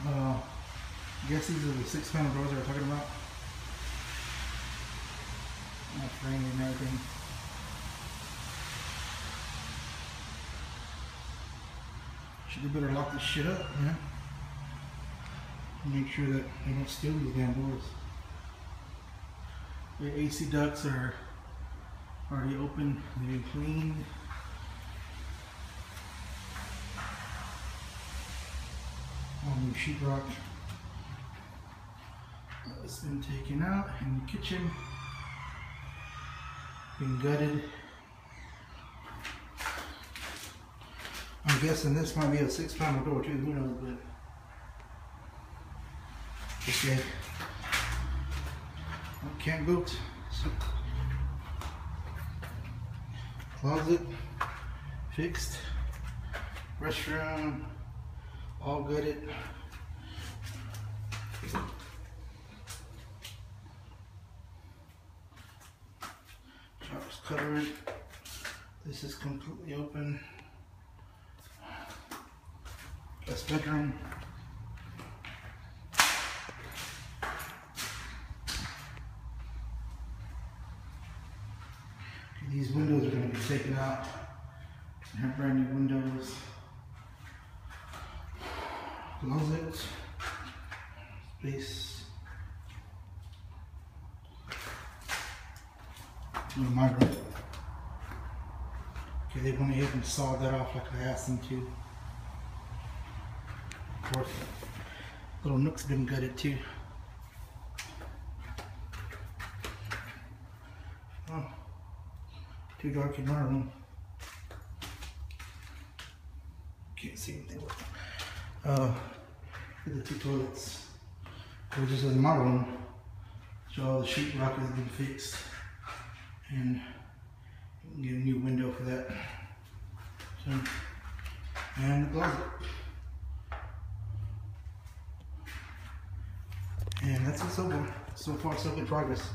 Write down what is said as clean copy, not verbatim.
I guess these are the 6-panel doors I was talking about. Not framed and everything. Should we better lock this shit up, yeah? Make sure that they don't steal these damn doors. The AC ducts are already open, they've been cleaned. All new sheetrock. It's been taken out in the kitchen. Been gutted. I'm guessing this might be a 6-panel door too, who knows, but okay. Can't boot. So, closet fixed. Restroom all gutted. Shower's covered. This is completely open. Guest bedroom. These windows are going to be taken out and have brand new windows. Closet. Space. Little my room. Okay, they went ahead and sawed that off like I asked them to. Of course, little nook's been gutted too. Oh, too dark in my room. Can't see anything with them. The 2 toilets. Which is in my room. So all the sheetrock has been fixed. And you can get a new window for that. So, and the closet. And that's it so far. So far, so good progress.